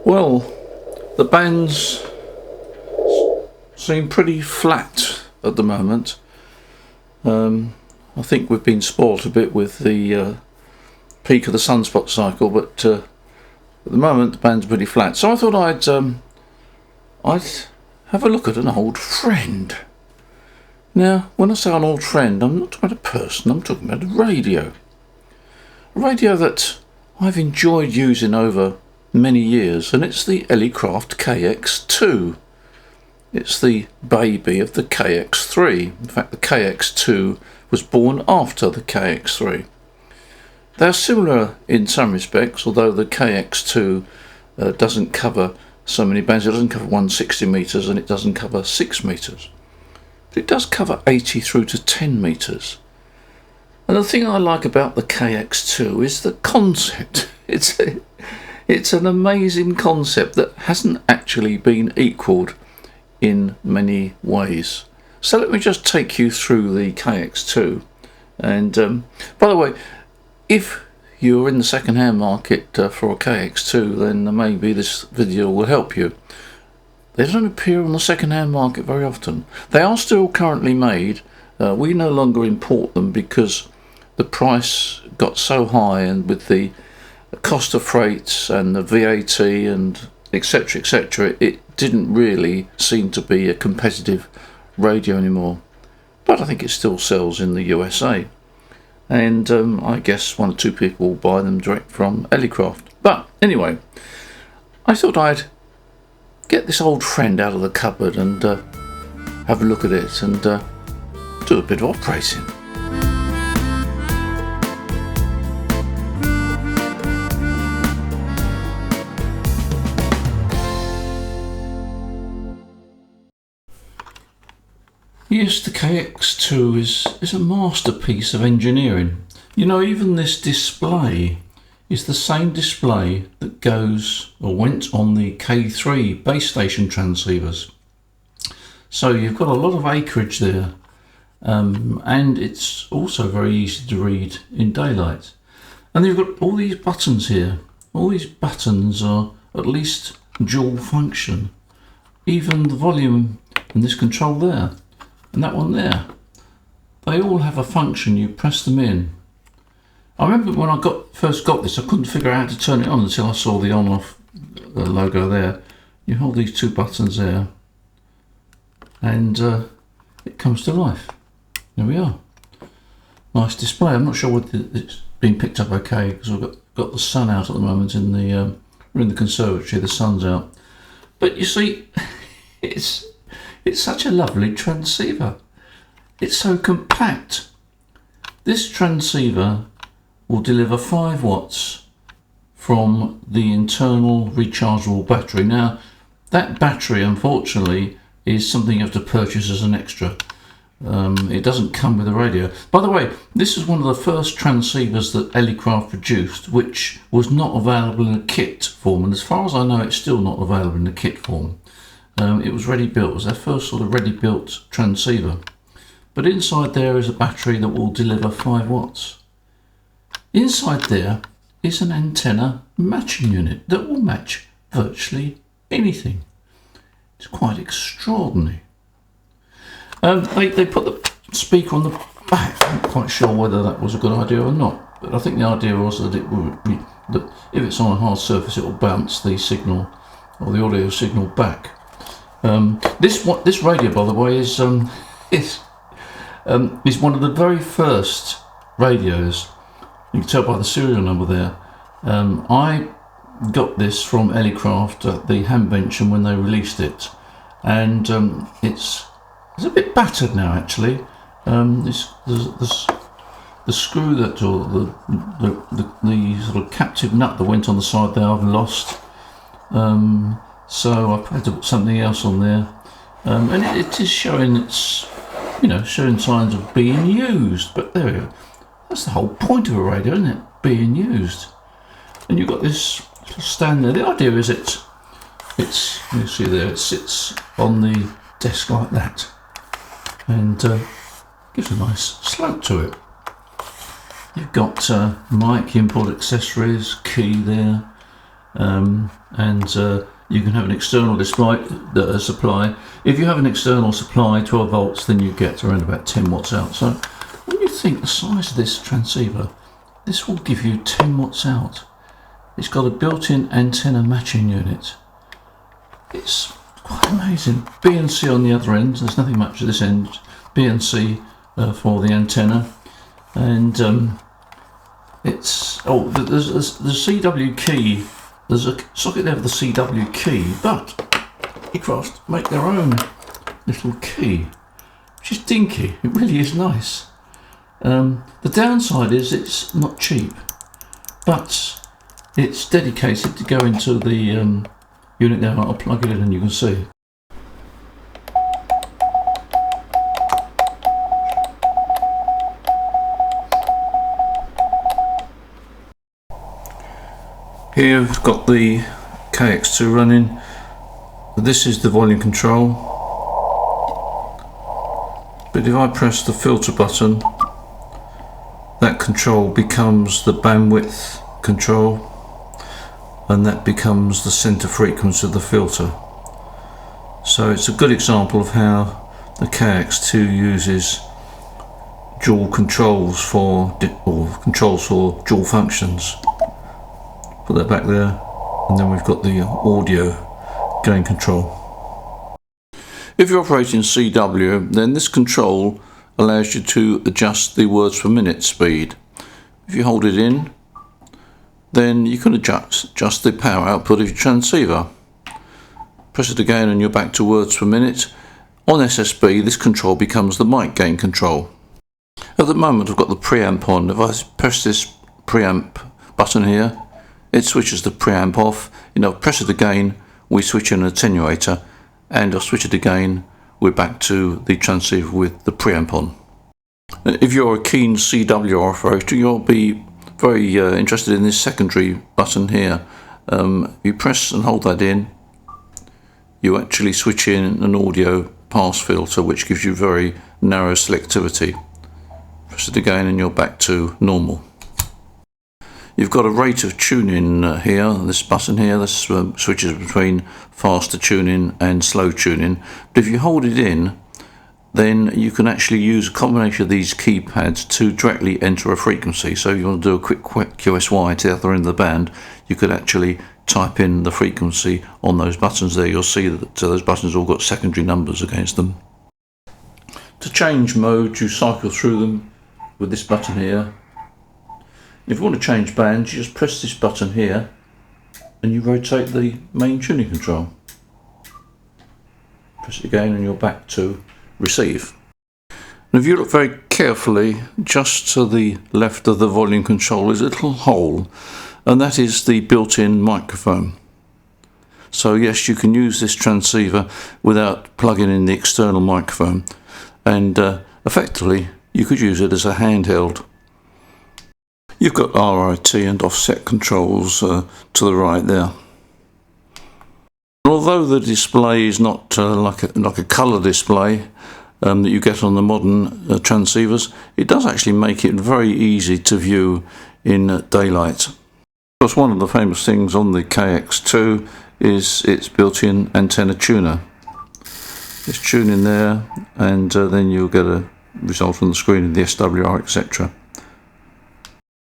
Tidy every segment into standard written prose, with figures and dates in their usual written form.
Well, the bands seem pretty flat at the moment. I think we've been spoilt a bit with the peak of the sunspot cycle, but at the moment the band's pretty flat. So I thought I'd have a look at an old friend. Now, when I say an old friend, I'm not talking about a person, I'm talking about a radio. A radio that I've enjoyed using over many years, and it's the Elecraft KX2. It's the baby of the KX3. In fact, the KX2 was born after the KX3. They're similar in some respects, although the KX2 doesn't cover so many bands. It doesn't cover 160 metres and it doesn't cover 6 metres. But it does cover 80 through to 10 metres. And the thing I like about the KX2 is the concept. It's an amazing concept that hasn't actually been equalled in many ways. So let me just take you through the KX2. And by the way, if you're in the second-hand market for a KX2, then maybe this video will help you. They don't appear on the second-hand market very often. They are still currently made. We no longer import them because the price got so high, and with the cost of freights and the VAT and etc., it didn't really seem to be a competitive radio anymore. But I think it still sells in the USA, and I guess one or two people will buy them direct from Elecraft. But anyway, I thought I'd get this old friend out of the cupboard and have a look at it and do a bit of operating. Yes, the KX2 is a masterpiece of engineering. You know, even this display is the same display that goes or went on the K3 base station transceivers. So you've got a lot of acreage there, and it's also very easy to read in daylight. And you've got all these buttons here. All these buttons are at least dual function. Even the volume and this control there, and that one there, they all have a function. You press them in. I remember when I first got this, I couldn't figure out how to turn it on until I saw the on-off logo there. You hold these two buttons there, and it comes to life. There we are. Nice display. I'm not sure whether it's been picked up okay, because we've got the sun out at the moment in the we're in the conservatory. The sun's out, but you see, it's such a lovely transceiver. It's so compact. This transceiver will deliver 5 watts from the internal rechargeable battery. Now, that battery, unfortunately, is something you have to purchase as an extra. It doesn't come with a radio. By the way, this is one of the first transceivers that Elecraft produced, which was not available in a kit form, and as far as I know, it's still not available in a kit form. It was ready built. It was their first sort of ready built transceiver. But inside there is a battery that will deliver 5 watts. Inside there is an antenna matching unit that will match virtually anything. It's quite extraordinary. They put the speaker on the back. I'm not quite sure whether that was a good idea or not, but I think the idea was that that if it's on a hard surface, it will bounce the signal or the audio signal back. This radio, by the way, is one of the very first radios. You can tell by the serial number there. I got this from Elecraft at the Handbench when they released it, and it's a bit battered now actually. The screw that, or the sort of captive nut that went on the side there, I've lost. So I've had to put something else on there, and it is showing showing signs of being used. But there we go. That's the whole point of a radio, isn't it? Being used. And you've got this stand there. The idea is it's you see there, it sits on the desk like that, and gives a nice slope to it. You've got mic, input accessories, key there, you can have an external supply. If you have an external supply, 12 volts, then you get around about 10 watts out. So when you think the size of this transceiver, this will give you 10 watts out. It's got a built-in antenna matching unit. It's quite amazing. B and C on the other end. There's nothing much at this end. B and C for the antenna, and there's the CW key. There's a socket there with the CW key, but Aircraft make their own little key, which is dinky. It really is nice. The downside is it's not cheap, but it's dedicated to go into the unit there. I'll plug it in and you can see. Here we've got the KX2 running. This is the volume control. But if I press the filter button, that control becomes the bandwidth control, and that becomes the center frequency of the filter. So it's a good example of how the KX2 uses dual controls for dual functions. Put that back there, and then we've got the audio gain control. If you're operating CW, then this control allows you to adjust the words per minute speed. If you hold it in, then you can adjust the power output of your transceiver. Press it again and you're back to words per minute. On SSB, this control becomes the mic gain control. At the moment I've got the preamp on. If I press this preamp button here, it switches the preamp off. Press it again, we switch an attenuator, and I'll switch it again, we're back to the transceiver with the preamp on. If you're a keen CW operator, you'll be very interested in this secondary button here. You press and hold that in, you actually switch in an audio pass filter, which gives you very narrow selectivity. Press it again and you're back to normal. You've got a rate of tuning here, this button here. This switches between faster tuning and slow tuning. But if you hold it in, then you can actually use a combination of these keypads to directly enter a frequency. So if you want to do a quick QSY to the other end of the band, you could actually type in the frequency on those buttons there. You'll see that those buttons all got secondary numbers against them. To change mode, you cycle through them with this button here. If you want to change bands, you just press this button here and you rotate the main tuning control. Press it again and you're back to receive. And if you look very carefully, just to the left of the volume control is a little hole, and that is the built-in microphone. So yes, you can use this transceiver without plugging in the external microphone, and effectively you could use it as a handheld. You've got RIT and offset controls to the right there. Although the display is not like a colour display that you get on the modern transceivers, it does actually make it very easy to view in daylight. Of course, one of the famous things on the KX2 is its built-in antenna tuner. It's tuning there, and then you'll get a result on the screen of the SWR, etc.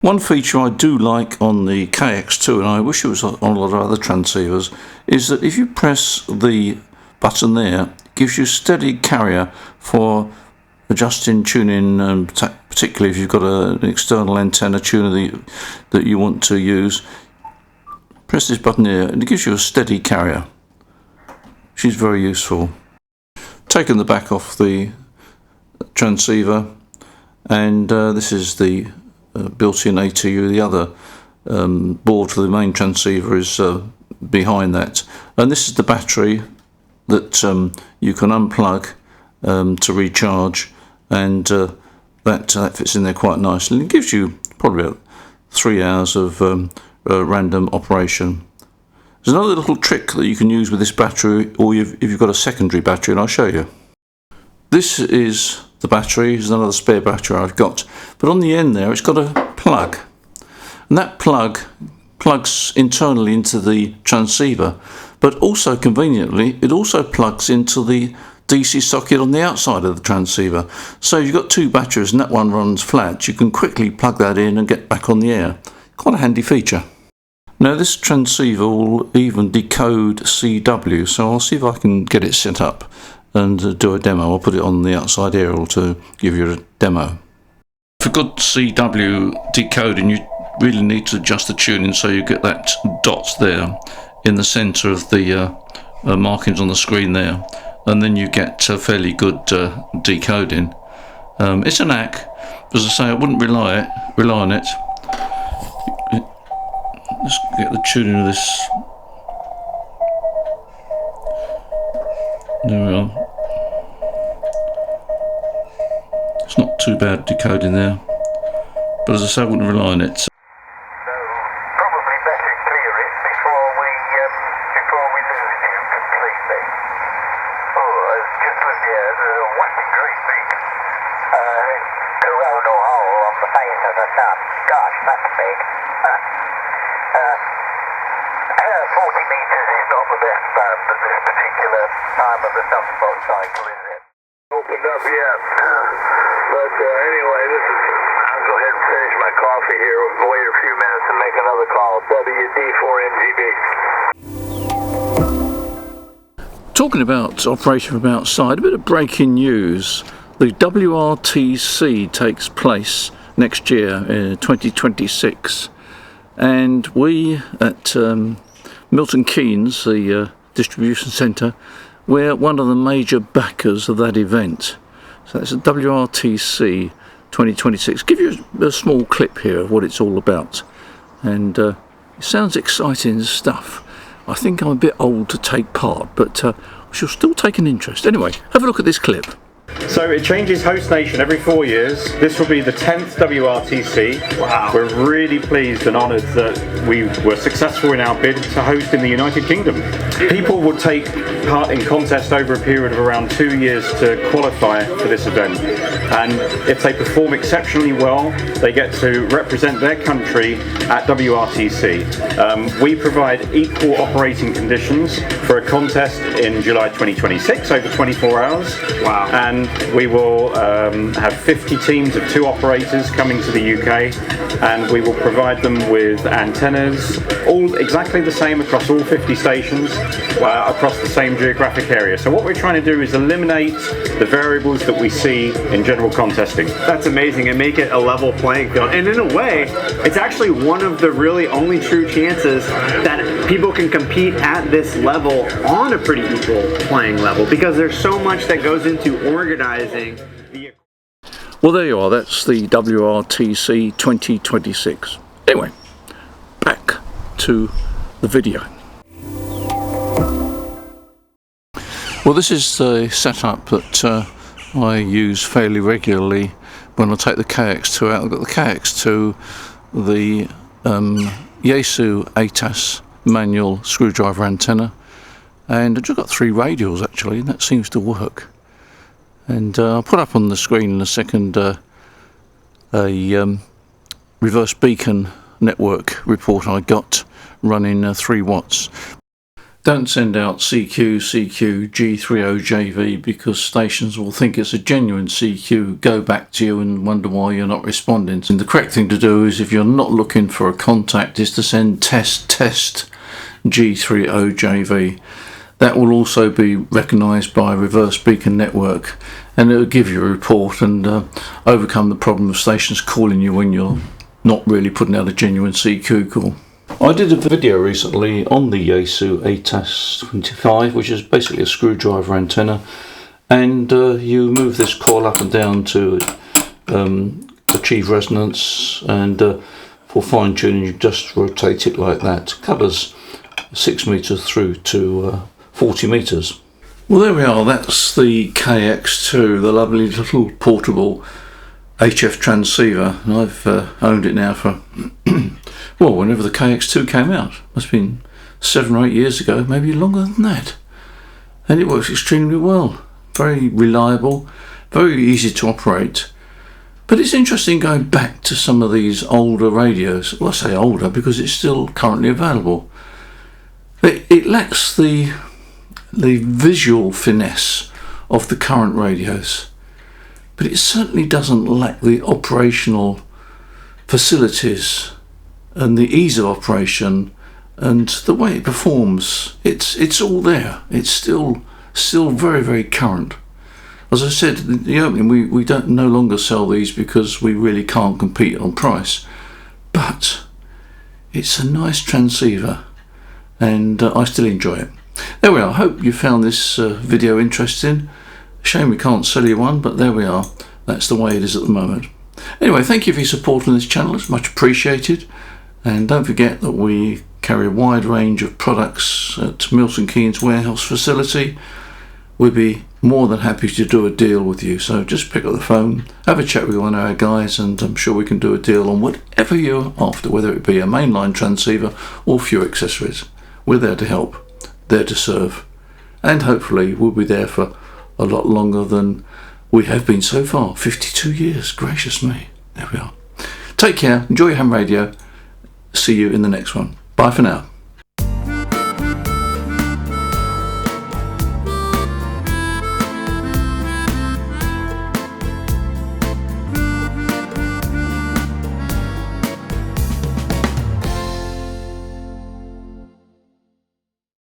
One feature I do like on the KX2, and I wish it was on a lot of other transceivers, is that if you press the button there, it gives you steady carrier for adjusting tuning, particularly if you've got an external antenna tuner that you want to use. Press this button here and it gives you a steady carrier, which is very useful. Taken the back off the transceiver, and this is the built-in ATU. The other board for the main transceiver is behind that, and this is the battery that you can unplug to recharge, and that fits in there quite nicely, and it gives you probably about 3 hours of random operation. There's another little trick that you can use with this battery, or if you've got a secondary battery, and I'll show you. This is the battery. There's another spare battery I've got, but on the end there it's got a plug, and that plug plugs internally into the transceiver, but also conveniently it also plugs into the DC socket on the outside of the transceiver. So you've got two batteries and that one runs flat. You can quickly plug that in and get back on the air. Quite a handy feature. Now this transceiver will even decode CW, so I'll see if I can get it set up and do a demo. I'll put it on the outside aerial to give you a demo. For good CW decoding, you really need to adjust the tuning so you get that dot there in the centre of the markings on the screen there, and then you get fairly good decoding. It's a knack. As I say, I wouldn't rely on it. Let's get the tuning of this. There we are. It's not too bad decoding there, but as I say, I wouldn't rely on it. Probably better clear it before we lose you completely. Oh, it's just with the whacking great big coronal hole on the face of the sun. Gosh, that's big. 40 metres is not the best band at this particular time of the sunspot cycle, is it? Opened up yet. But anyway, I'll go ahead and finish my coffee here. We'll wait a few minutes and make another call. WD4MGB. Talking about operation from outside, a bit of breaking news. The WRTC takes place next year in 2026, and we at Milton Keynes, the distribution centre, we're one of the major backers of that event. So that's a WRTC 2026. Give you a small clip here of what it's all about, and it sounds exciting stuff. I think I'm a bit old to take part, but I shall still take an interest. Anyway, have a look at this clip. So it changes host nation every 4 years. This will be the 10th WRTC. Wow. We're really pleased and honoured that we were successful in our bid to host in the United Kingdom. People will take part in contests over a period of around 2 years to qualify for this event. And if they perform exceptionally well, they get to represent their country at WRTC. We provide equal operating conditions for a contest in July 2026, over 24 hours. Wow. And we will have 50 teams of 2 operators coming to the UK, and we will provide them with antennas, all exactly the same across all 50 stations, across the same geographic area. So what we're trying to do is eliminate the variables that we see in general contesting. That's amazing, and make it a level playing field. And in a way, it's actually one of the really only true chances that people can compete at this level on a pretty equal playing level, because there's so much that goes into organizing the... Well, there you are. That's the WRTC 2026. Anyway, back to the video. Well, this is the setup that I use fairly regularly when I take the KX2 out. I've got the KX2, the Yaesu ATAS manual screwdriver antenna, and I've just got 3 radials actually, and that seems to work. And I'll put up on the screen in a second a reverse beacon network report I got running 3 watts. Don't send out CQ G30JV because stations will think it's a genuine CQ, go back to you and wonder why you're not responding. And the correct thing to do is, if you're not looking for a contact, is to send test G30JV. That will also be recognised by a reverse beacon network, and it will give you a report and overcome the problem of stations calling you when you're not really putting out a genuine CQ call. I did a video recently on the Yaesu ATAS 25, which is basically a screwdriver antenna, and you move this coil up and down to achieve resonance, and for fine tuning you just rotate it like that. It covers 6 metres through to 40 metres. Well, there we are. That's the KX2, the lovely little portable HF transceiver, and I've owned it now for well, whenever the KX2 came out. Must have been 7 or 8 years ago, maybe longer than that. And it works extremely well. Very reliable, very easy to operate, But it's interesting going back to some of these older radios. Well, I say older because it's still currently available. It lacks the visual finesse of the current radios, but it certainly doesn't lack the operational facilities and the ease of operation and the way it performs. It's all there. It's still very, very current. As I said in the opening, we don't no longer sell these because we really can't compete on price, but it's a nice transceiver, and I still enjoy it. There we are. I hope you found this video interesting. Shame we can't sell you one, but there we are. That's the way it is at the moment. Anyway, thank you for your support on this channel. It's much appreciated. And don't forget that we carry a wide range of products at Milton Keynes warehouse facility. We'd be more than happy to do a deal with you. So just pick up the phone, have a chat with one of our guys, and I'm sure we can do a deal on whatever you're after, whether it be a mainline transceiver or few accessories. We're there to help, there to serve, and hopefully we'll be there for a lot longer than we have been so far. 52 years, gracious me. There we are. Take care, enjoy your ham radio. See you in the next one. Bye for now.